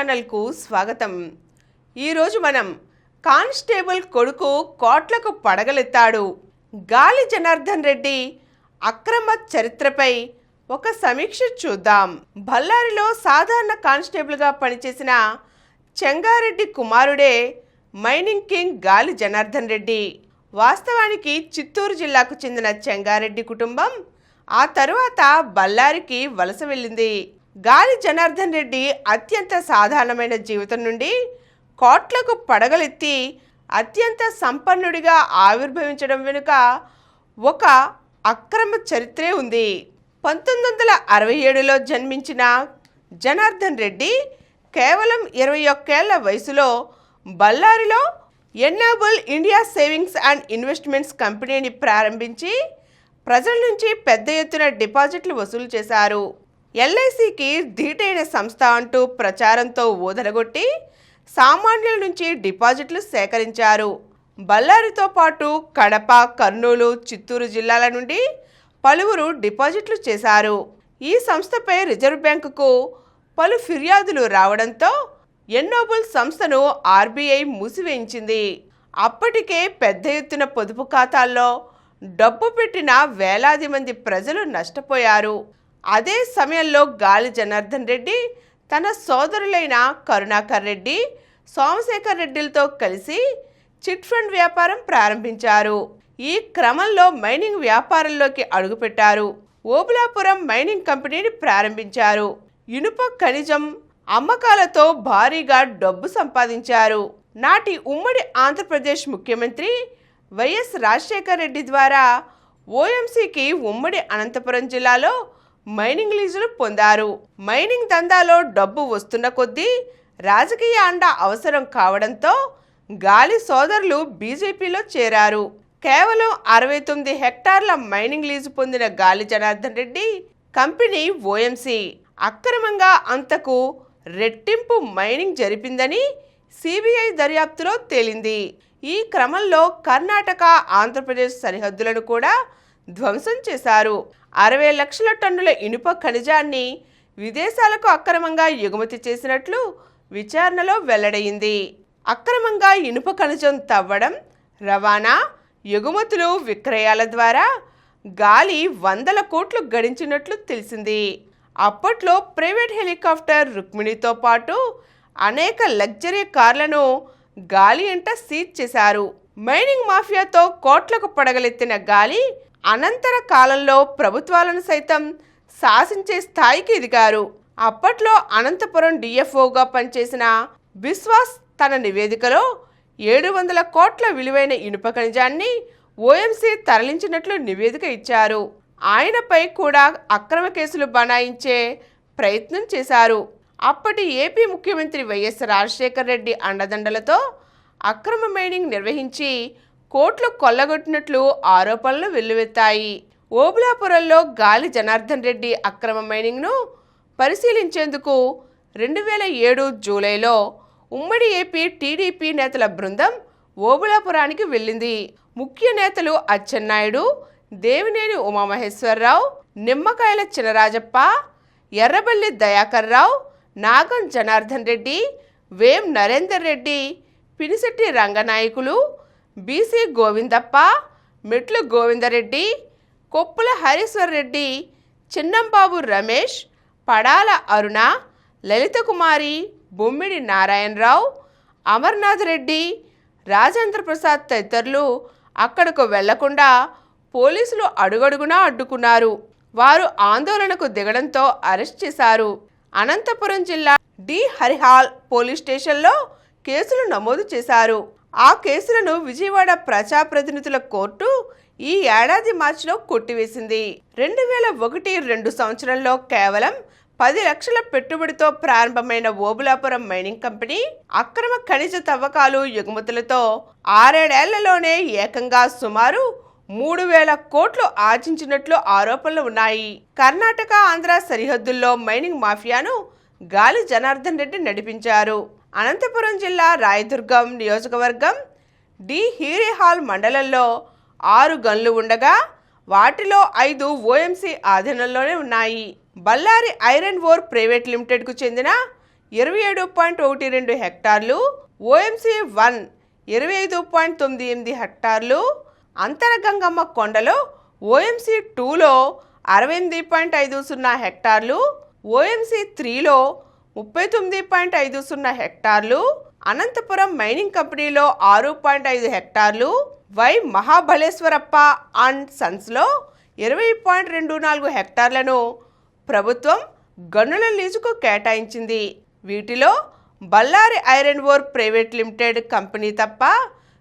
ఛానల్కు స్వాగతం. ఈరోజు మనం కానిస్టేబుల్ కొడుకు కోట్లకు పడగలెత్తాడు, గాలి జనార్దన్ రెడ్డి అక్రమ చరిత్రపై ఒక సమీక్ష చూద్దాం. బళ్ళారిలో సాధారణ కానిస్టేబుల్గా పనిచేసిన చెంగారెడ్డి కుమారుడే మైనింగ్ కింగ్ గాలి జనార్దన్ రెడ్డి. వాస్తవానికి చిత్తూరు జిల్లాకు చెందిన చెంగారెడ్డి కుటుంబం ఆ తరువాత బళ్ళారికి వలస వెళ్ళింది. గాలి జనార్దన్ రెడ్డి అత్యంత సాధారణమైన జీవితం నుండి కోట్లకు పడగలెత్తి అత్యంత సంపన్నుడిగా ఆవిర్భవించడం వెనుక ఒక అక్రమ చరిత్రే ఉంది. 1967లో జన్మించిన జనార్దన్ రెడ్డి కేవలం 21 ఏళ్ల వయసులో బళ్ళారిలో ఎన్నేబుల్ ఇండియా సేవింగ్స్ అండ్ ఇన్వెస్ట్మెంట్స్ కంపెనీని ప్రారంభించి ప్రజల నుంచి పెద్ద ఎత్తున డిపాజిట్లు వసూలు చేశారు. ఎల్ఐసికి ధీటైన సంస్థ అంటూ ప్రచారంతో ఊదరగొట్టి సామాన్యుల నుంచి డిపాజిట్లు సేకరించారు. బళ్ళారితో పాటు కడప, కర్నూలు, చిత్తూరు జిల్లాల నుండి పలువురు డిపాజిట్లు చేశారు. ఈ సంస్థపై రిజర్వ్ బ్యాంకుకు పలు ఫిర్యాదులు రావడంతో ఎన్నోబుల్ సంస్థను ఆర్బీఐ మూసివేయించింది. అప్పటికే పెద్ద ఎత్తున పొదుపు ఖాతాల్లో డబ్బు పెట్టిన వేలాది మంది ప్రజలు నష్టపోయారు. అదే సమయంలో గాలి జనార్దన్ రెడ్డి తన సోదరులైన కరుణాకర్ రెడ్డి, సోమశేఖర్ రెడ్డిలతో కలిసి చిట్ ఫండ్ వ్యాపారం ప్రారంభించారు. ఈ క్రమంలో మైనింగ్ వ్యాపారంలోకి అడుగుపెట్టారు. ఓబులాపురం మైనింగ్ కంపెనీని ప్రారంభించారు. ఇనుప ఖనిజం అమ్మకాలతో భారీగా డబ్బు సంపాదించారు. నాటి ఉమ్మడి ఆంధ్రప్రదేశ్ ముఖ్యమంత్రి వైఎస్ రాజశేఖర్ రెడ్డి ద్వారా ఓఎంసీకి ఉమ్మడి అనంతపురం జిల్లాలో మైనింగ్ లీజులు పొందారు. మైనింగ్ దందాలో డబ్బు వస్తున్న కొద్దీ రాజకీయ అండ అవసరం కావడంతో గాలి సోదరులు బీజేపీలో చేరారు. కేవలం 69 హెక్టార్ల మైనింగ్ లీజు పొందిన గాలి జనార్దన్ రెడ్డి కంపెనీ ఓఎంసీ అక్రమంగా అంతకు రెట్టింపు మైనింగ్ జరిపిందని సిబిఐ దర్యాప్తులో తేలింది. ఈ క్రమంలో కర్ణాటక, ఆంధ్రప్రదేశ్ సరిహద్దులను కూడా ధ్వంసం చేశారు. 60 లక్షల టన్నుల ఇనుప ఖనిజాన్ని విదేశాలకు అక్రమంగా ఎగుమతి చేసినట్లు విచారణలో వెల్లడైంది. అక్రమంగా ఇనుప ఖనిజం తవ్వడం, రవాణా, ఎగుమతులు, విక్రయాల ద్వారా గాలి 100 కోట్లు గడించినట్లు తెలిసింది. అప్పట్లో ప్రైవేట్ హెలికాప్టర్ రుక్మిణితో పాటు అనేక లగ్జరీ కార్లను గాలి ఎంట సీజ్ చేశారు. మైనింగ్ మాఫియాతో కోట్లకు పడగలెత్తిన గాలి అనంతర కాలంలో ప్రభుత్వాలను సైతం శాసించే స్థాయికి ఎదిగారు. అప్పట్లో అనంతపురం డిఎఫ్ఓగా పనిచేసిన బిశ్వాస్ తన నివేదికలో 700 కోట్ల విలువైన ఇనుప ఖనిజాన్ని ఓఎంసీ తరలించినట్లు నివేదిక ఇచ్చారు. ఆయనపై కూడా అక్రమ కేసులు బనాయించే ప్రయత్నం చేశారు. అప్పటి ఏపీ ముఖ్యమంత్రి వైఎస్ రాజశేఖర్ రెడ్డి అండదండలతో అక్రమ మైనింగ్ నిర్వహించి కోట్లు కొల్లగొట్టినట్లు ఆరోపణలు వెల్లువెత్తాయి. ఓబులాపురంలో గాలి జనార్దన్ రెడ్డి అక్రమ మైనింగ్ను పరిశీలించేందుకు 2007 జూలైలో ఉమ్మడి ఏపీ టీడీపీ నేతల బృందం ఓబులాపురానికి వెళ్ళింది. ముఖ్య నేతలు అచ్చెన్నాయుడు, దేవినేని ఉమామహేశ్వరరావు, నిమ్మకాయల చినరాజప్ప, ఎర్రబల్లి దయాకర్ రావు, నాగం జనార్దన్ రెడ్డి, వేం నరేందర్ రెడ్డి, పినిశెట్టి రంగనాయకులు, బీసీ గోవిందప్ప, మెట్లు గోవిందరెడ్డి, కొప్పుల హరీశ్వర్ రెడ్డి, చిన్నంబాబు రమేష్, పడాల అరుణ, లలిత కుమారి, బొమ్మిడి నారాయణరావు, అమర్నాథ్ రెడ్డి, రాజేంద్ర ప్రసాద్ తదితరులు అక్కడకు వెళ్లకుండా పోలీసులు అడుగడుగునా అడ్డుకున్నారు. వారు ఆందోళనకు దిగడంతో అరెస్ట్ చేశారు. అనంతపురం జిల్లా డి హరిహాల్ పోలీస్ స్టేషన్లో కేసులు నమోదు చేశారు. ఆ కేసులను విజయవాడ ప్రజాప్రతినిధుల కోర్టు ఈ ఏడాది మార్చిలో కొట్టివేసింది. 2001-2 సంవత్సరంలో కేవలం 10 లక్షల పెట్టుబడితో ప్రారంభమైన ఓబులాపురం మైనింగ్ కంపెనీ అక్రమ ఖనిజ తవ్వకాలు, ఎగుమతులతో 6-7 ఏళ్లలోనే ఏకంగా సుమారు 3000 కోట్లు ఆర్జించినట్లు ఆరోపణలు ఉన్నాయి. కర్ణాటక, ఆంధ్ర సరిహద్దుల్లో మైనింగ్ మాఫియాను గాలి జనార్దన్ రెడ్డి నడిపించారు. అనంతపురం జిల్లా రాయదుర్గం నియోజకవర్గం డి హీరేహాల్ మండలంలో 6 గన్లు ఉండగా వాటిలో 5 ఓఎంసీ ఆధీనంలోనే ఉన్నాయి. బళ్ళారి ఐరన్ ఓర్ ప్రైవేట్ లిమిటెడ్కు చెందిన 27.12 హెక్టార్లు, ఓఎంసీ 1 25.98 హెక్టార్లు, అంతరగంగమ్మ కొండలో ఓఎంసీ 2లో 68.50 హెక్టార్లు, ఓఎంసీ 3లో 39.50 హెక్టార్లు, అనంతపురం మైనింగ్ కంపెనీలో 6.5 హెక్టార్లు, వై మహాబలేశ్వరప్ప అండ్ సన్స్లో 20.24 హెక్టార్లను ప్రభుత్వం గనుల లీజుకు కేటాయించింది. వీటిలో Bellary iron ore private limited company తప్ప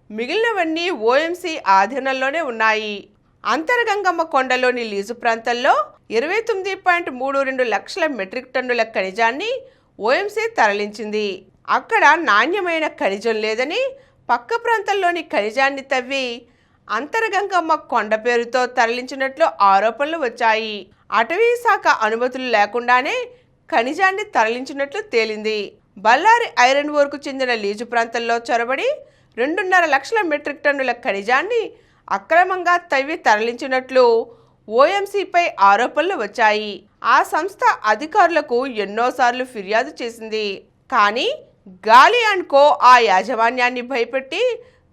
మిగిలినవన్నీ ఓఎంసీ ఆధీనంలోనే ఉన్నాయి. అంతరగంగమ్మ కొండలోని లీజు ప్రాంతంలో 29.32 లక్షల మెట్రిక్ టన్నుల ఖనిజాన్ని ఓఎంసీ తరలించింది. అక్కడ నాణ్యమైన ఖనిజం లేదని పక్క ప్రాంతంలోని ఖనిజాన్ని తవ్వి అంతరగంగమ్మ కొండ పేరుతో తరలించినట్లు ఆరోపణలు వచ్చాయి. అటవీ శాఖ అనుమతులు లేకుండానే ఖనిజాన్ని తరలించినట్లు తేలింది. బళ్ళారి ఐరన్ ఓర్కు చెందిన లీజు ప్రాంతంలో చొరబడి 2.5 లక్షల మెట్రిక్ టన్నుల ఖనిజాన్ని అక్రమంగా తవ్వి తరలించినట్లు ఓఎంసీపై ఆరోపణలు వచ్చాయి. ఆ సంస్థ అధికారులకు ఎన్నోసార్లు ఫిర్యాదు చేసింది. కానీ గాలి అండ్ కో ఆ యాజమాన్యాన్ని భయపెట్టి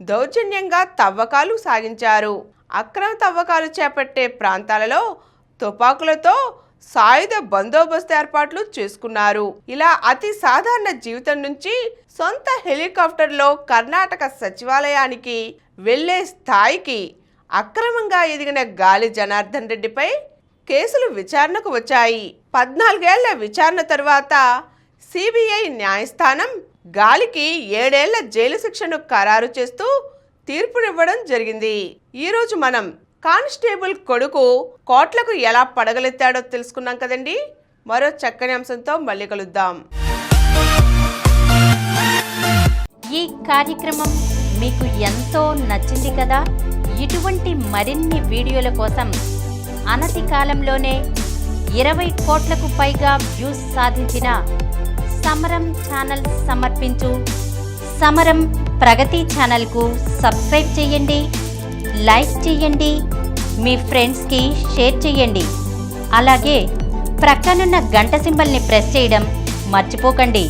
దౌర్జన్యంగా తవ్వకాలు సాగించారు. అక్రమ తవ్వకాలు చేపట్టే ప్రాంతాలలో తుపాకులతో సాయుధ బందోబస్తు ఏర్పాట్లు చేసుకున్నారు. ఇలా అతి సాధారణ జీవితం నుంచి సొంత హెలికాప్టర్లో కర్ణాటక సచివాలయానికి వెళ్లే స్థాయికి అక్రమంగా ఎదిగిన గాలి జనార్దన్ రెడ్డిపై కేసులు విచారణకు వచ్చాయి. 14 ఏళ్ల విచారణ తరువాత సిబిఐ న్యాయస్థానం గాలికి 7 ఏళ్ల జైలు శిక్షను ఖరారు చేస్తూ తీర్పునివ్వడం జరిగింది. ఈరోజు మనం కానిస్టేబుల్ కొడుకు కోట్లకు ఎలా పడగలెత్తాడో తెలుసుకున్నాం కదండి. మరో చక్కని అంశంతో మళ్ళీ కలుద్దాం. ఈ కార్యక్రమం మీకు ఎంతో నచ్చింది కదా. ఇటువంటి మరిన్ని వీడియోల కోసం అనతి కాలంలోనే 20 కోట్లకు పైగా వ్యూస్ సాధించిన సమరం ఛానల్ సమర్పించు సమరం ప్రగతి ఛానల్కు సబ్స్క్రైబ్ చేయండి, లైక్ చేయండి, మీ ఫ్రెండ్స్కి షేర్ చేయండి. అలాగే ప్రక్కనున్న గంట సింబల్ని ప్రెస్ చేయడం మర్చిపోకండి.